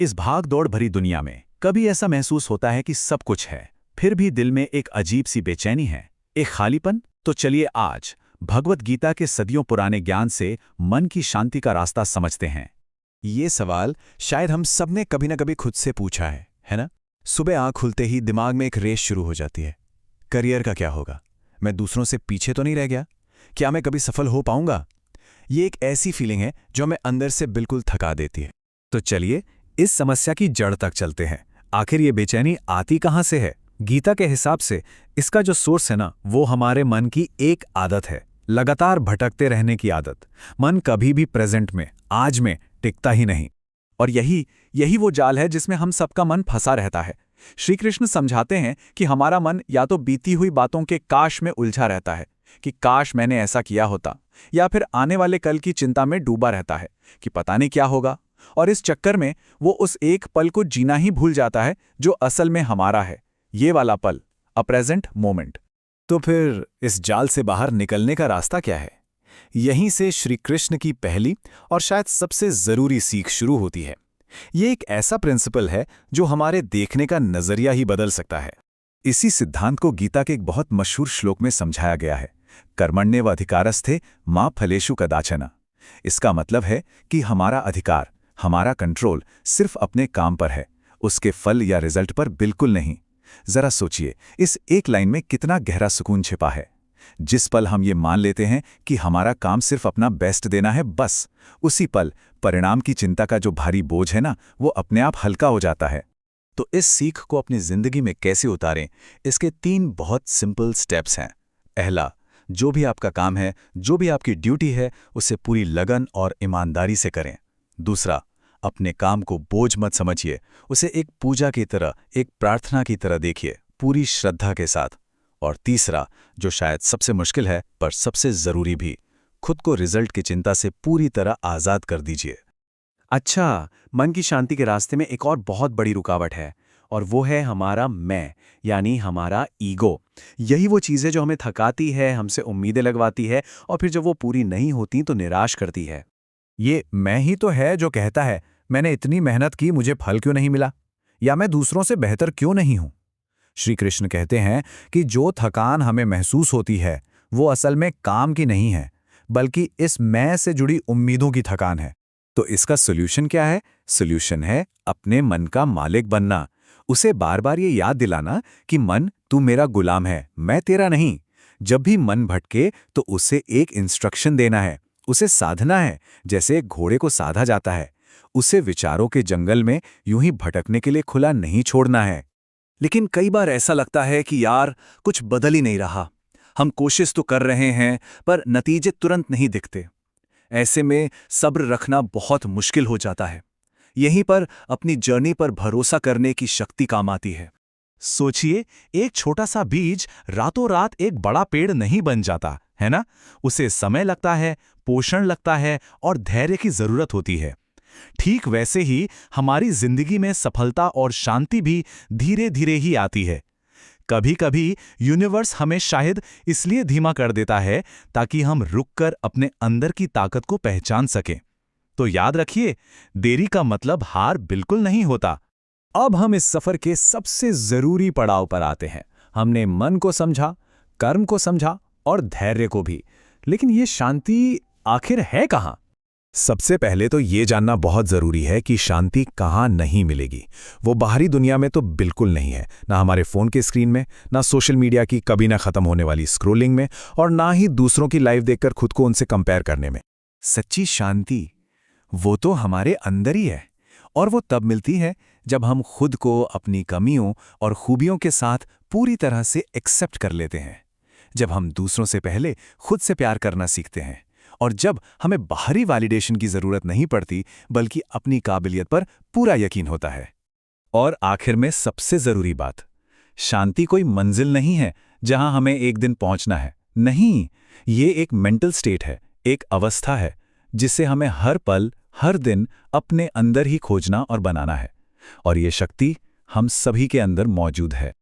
इस भाग दौड़ भरी दुनिया में कभी ऐसा महसूस होता है कि सब कुछ है, फिर भी दिल में एक अजीब सी बेचैनी है, एक खालीपन। तो चलिए आज भगवत गीता के सदियों पुराने ज्ञान से मन की शांति का रास्ता समझते हैं। ये सवाल शायद हम सब ने कभी ना कभी खुद से पूछा है ना? सुबह आँख खुलते ही दिमाग में एक रेस शुरू हो जाती है। करियर का क्या होगा? मैं दूसरों से पीछे तो नहीं रह गया? क्या मैं कभी सफल हो पाऊंगा? ये एक ऐसी फीलिंग है जो हमें अंदर से बिल्कुल थका देती है। तो चलिए इस समस्या की जड़ तक चलते हैं। आखिर ये बेचैनी आती कहाँ से है? गीता के हिसाब से इसका जो सोर्स है ना, वो हमारे मन की एक आदत है, लगातार भटकते रहने की आदत। मन कभी भी प्रेजेंट में, आज में टिकता ही नहीं। और यही वो जाल है जिसमें हम सबका मन फंसा रहता है। श्री कृष्ण समझाते हैं कि हमारा मन या तो बीती हुई बातों के काश में उलझा रहता है कि काश मैंने ऐसा किया होता, या फिर आने वाले कल की चिंता में डूबा रहता है कि पता नहीं क्या होगा। और इस चक्कर में वो उस एक पल को जीना ही भूल जाता है जो असल में हमारा है, ये वाला पल, अ प्रेजेंट मोमेंट। तो फिर इस जाल से बाहर निकलने का रास्ता क्या है? यहीं से श्री कृष्ण की पहली और शायद सबसे जरूरी सीख शुरू होती है। ये एक ऐसा प्रिंसिपल है जो हमारे देखने का नजरिया ही बदल सकता है। इसी सिद्धांत को गीता के एक बहुत मशहूर श्लोक में समझाया गया है, कर्मण्येवाधिकारस्थे मा फलेषु कदाचन। इसका मतलब है कि हमारा अधिकार, हमारा कंट्रोल सिर्फ अपने काम पर है, उसके फल या रिजल्ट पर बिल्कुल नहीं। जरा सोचिए, इस एक लाइन में कितना गहरा सुकून छिपा है। जिस पल हम ये मान लेते हैं कि हमारा काम सिर्फ अपना बेस्ट देना है, बस उसी पल परिणाम की चिंता का जो भारी बोझ है ना, वो अपने आप हल्का हो जाता है। तो इस सीख को अपनी जिंदगी में कैसे उतारें, इसके 3 बहुत सिंपल स्टेप्स हैं। पहला, जो भी आपका काम है, जो भी आपकी ड्यूटी है, उसे पूरी लगन और ईमानदारी से करें। दूसरा, अपने काम को बोझ मत समझिए, उसे एक पूजा की तरह, एक प्रार्थना की तरह देखिए, पूरी श्रद्धा के साथ। और तीसरा, जो शायद सबसे मुश्किल है पर सबसे जरूरी भी, खुद को रिजल्ट की चिंता से पूरी तरह आजाद कर दीजिए। अच्छा, मन की शांति के रास्ते में एक और बहुत बड़ी रुकावट है, और वो है हमारा मैं, यानी हमारा ईगो। यही वो चीज़ है जो हमें थकाती है, हमसे उम्मीदें लगवाती है, और फिर जब वो पूरी नहीं होती तो निराश करती है। ये मैं ही तो है जो कहता है, मैंने इतनी मेहनत की, मुझे फल क्यों नहीं मिला, या मैं दूसरों से बेहतर क्यों नहीं हूं। श्री कृष्ण कहते हैं कि जो थकान हमें महसूस होती है वो असल में काम की नहीं है, बल्कि इस मैं से जुड़ी उम्मीदों की थकान है। तो इसका सोल्यूशन क्या है? सोल्यूशन है अपने मन का मालिक बनना। उसे बार बार ये याद दिलाना कि मन, तू मेरा गुलाम है, मैं तेरा नहीं। जब भी मन भटके तो उसे एक इंस्ट्रक्शन देना है, उसे साधना है, जैसे एक घोड़े को साधा जाता है। उसे विचारों के जंगल में यूं ही भटकने के लिए खुला नहीं छोड़ना है। लेकिन कई बार ऐसा लगता है कि यार कुछ बदल ही नहीं रहा। हम कोशिश तो कर रहे हैं पर नतीजे तुरंत नहीं दिखते। ऐसे में सब्र रखना बहुत मुश्किल हो जाता है। यहीं पर अपनी जर्नी पर भरोसा करने की शक्ति काम आती है। सोचिए, एक छोटा सा बीज रातों रात एक बड़ा पेड़ नहीं बन जाता, है ना? उसे समय लगता है, पोषण लगता है और धैर्य की जरूरत होती है। ठीक वैसे ही हमारी जिंदगी में सफलता और शांति भी धीरे धीरे ही आती है। कभी कभी यूनिवर्स हमें शायद इसलिए धीमा कर देता है ताकि हम रुककर अपने अंदर की ताकत को पहचान सकें। तो याद रखिए, देरी का मतलब हार बिल्कुल नहीं होता। अब हम इस सफर के सबसे जरूरी पड़ाव पर आते हैं। हमने मन को समझा, कर्म को समझा और धैर्य को भी, लेकिन ये शांति आखिर है कहाँ? सबसे पहले तो ये जानना बहुत जरूरी है कि शांति कहाँ नहीं मिलेगी। वो बाहरी दुनिया में तो बिल्कुल नहीं है, ना हमारे फोन के स्क्रीन में, ना सोशल मीडिया की कभी ना खत्म होने वाली स्क्रोलिंग में, और ना ही दूसरों की लाइफ देखकर खुद को उनसे कंपेयर करने में। सच्ची शांति वो तो हमारे अंदर ही है, और वो तब मिलती है जब हम खुद को अपनी कमियों और खूबियों के साथ पूरी तरह से एक्सेप्ट कर लेते हैं, जब हम दूसरों से पहले खुद से प्यार करना सीखते हैं, और जब हमें बाहरी वैलिडेशन की जरूरत नहीं पड़ती बल्कि अपनी काबिलियत पर पूरा यकीन होता है। और आखिर में सबसे जरूरी बात, शांति कोई मंजिल नहीं है जहां हमें एक दिन पहुंचना है। नहीं, ये एक मेंटल स्टेट है, एक अवस्था है जिसे हमें हर पल, हर दिन अपने अंदर ही खोजना और बनाना है। और ये शक्ति हम सभी के अंदर मौजूद है।